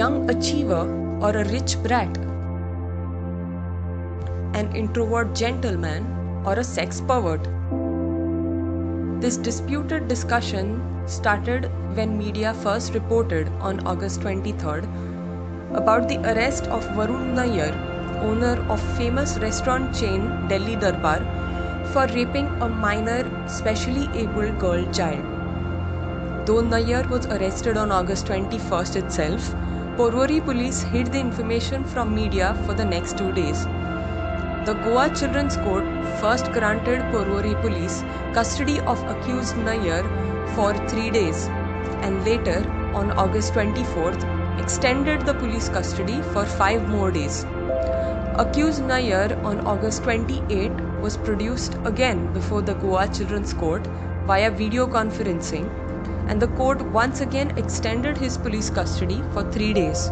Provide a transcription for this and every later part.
young achiever or a rich brat, an introvert gentleman or a sex pervert. This disputed discussion started when media first reported on August 23rd about the arrest of Varun Nayyar, owner of famous restaurant chain Delhi Darbar, for raping a minor specially abled girl child. Though Nayyar was arrested on August 21st itself, Porvorim Police hid the information from media for the next 2 days. The Goa Children's Court first granted Porvorim Police custody of accused Nayyar for 3 days and later, on August 24th, extended the police custody for 5 more days. Accused Nayyar on August 28 was produced again before the Goa Children's Court via video conferencing, and the court once again extended his police custody for 3 days.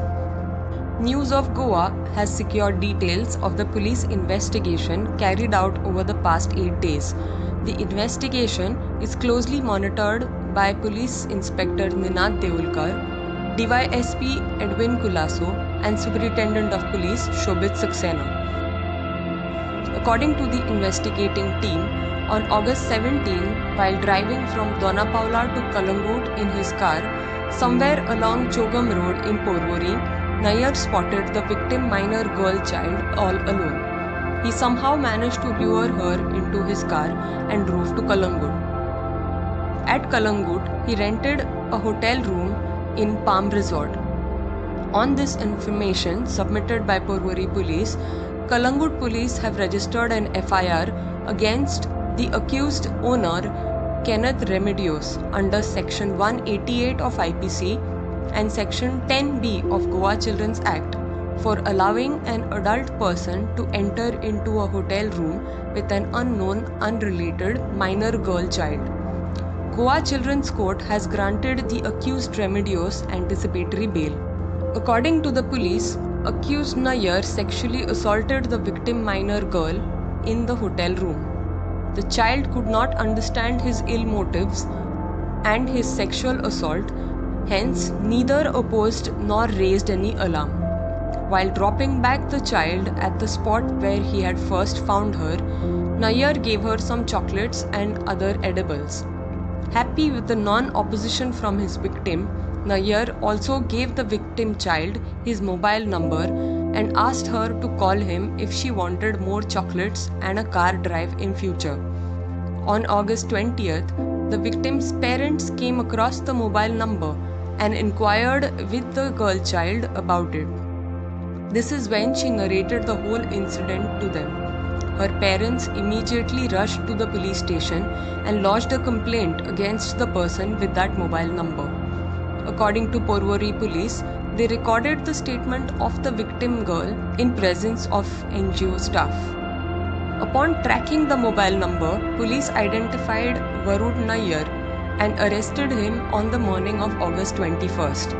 News of Goa has secured details of the police investigation carried out over the past 8 days. The investigation is closely monitored by Police Inspector Ninad Deolkar, DYSP Edwin Culasso, and Superintendent of Police Shobit Saxena. According to the investigating team, on August 17, while driving from Dona Paula to Kalangut in his car, somewhere along Chogam Road in Porvorim, Nayyar spotted the victim minor girl child all alone. He somehow managed to lure her into his car and drove to Kalangut. At Kalangut, he rented a hotel room in Palm Resort. On this information submitted by Porvorim Police, Kalangut Police have registered an FIR against the accused owner Kenneth Remedios under Section 188 of IPC and Section 10B of Goa Children's Act for allowing an adult person to enter into a hotel room with an unknown, unrelated minor girl child. Goa Children's Court has granted the accused Remedios anticipatory bail. According to the police, accused Nayyar sexually assaulted the victim minor girl in the hotel room. The child could not understand his ill motives and his sexual assault, hence neither opposed nor raised any alarm. While dropping back the child at the spot where he had first found her, Nayyar gave her some chocolates and other edibles. Happy with the non-opposition from his victim, Nayyar also gave the victim child his mobile number and asked her to call him if she wanted more chocolates and a car drive in future. On August 20th, the victim's parents came across the mobile number and inquired with the girl child about it. This is when she narrated the whole incident to them. Her parents immediately rushed to the police station and lodged a complaint against the person with that mobile number. According to Porvorim Police, they recorded the statement of the victim girl in presence of NGO staff. Upon tracking the mobile number, police identified Varun Nayyar and arrested him on the morning of August 21st.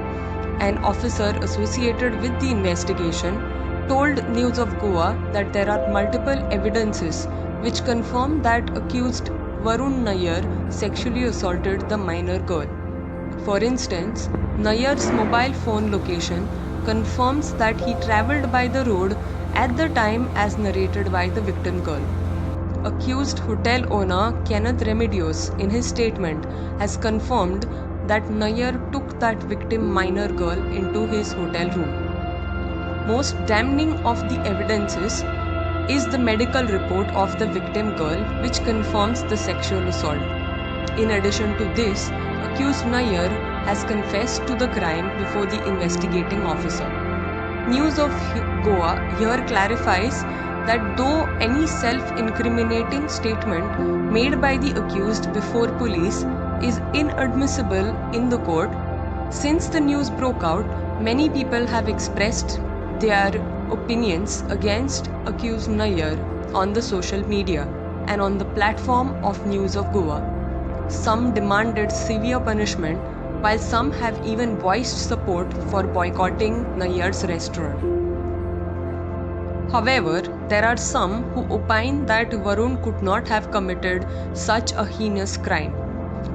An officer associated with the investigation told News of Goa that there are multiple evidences which confirm that accused Varun Nayyar sexually assaulted the minor girl. For instance, Nayyar's mobile phone location confirms that he travelled by the road at the time as narrated by the victim girl. Accused hotel owner Kenneth Remedios in his statement has confirmed that Nayyar took that victim minor girl into his hotel room. Most damning of the evidences is the medical report of the victim girl which confirms the sexual assault. In addition to this, accused Nayyar has confessed to the crime before the investigating officer. News of Goa here clarifies that though any self-incriminating statement made by the accused before police is inadmissible in the court, since the news broke out, many people have expressed their opinions against accused Nayyar on the social media and on the platform of News of Goa. Some demanded severe punishment, while some have even voiced support for boycotting Nayyar's restaurant. However, there are some who opine that Varun could not have committed such a heinous crime.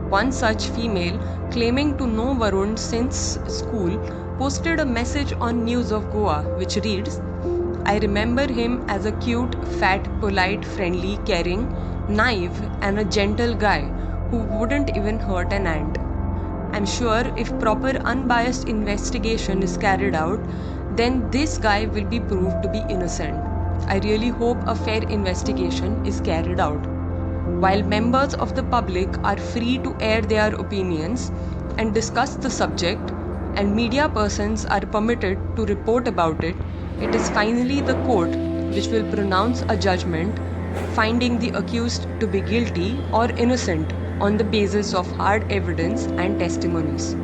One such female, claiming to know Varun since school, posted a message on News of Goa which reads, I remember him as a cute, fat, polite, friendly, caring, naive, and a gentle guy who wouldn't even hurt an ant. I'm sure if proper unbiased investigation is carried out, then this guy will be proved to be innocent. I really hope a fair investigation is carried out. While members of the public are free to air their opinions and discuss the subject, and media persons are permitted to report about it, it is finally the court which will pronounce a judgment finding the accused to be guilty or innocent on the basis of hard evidence and testimonies.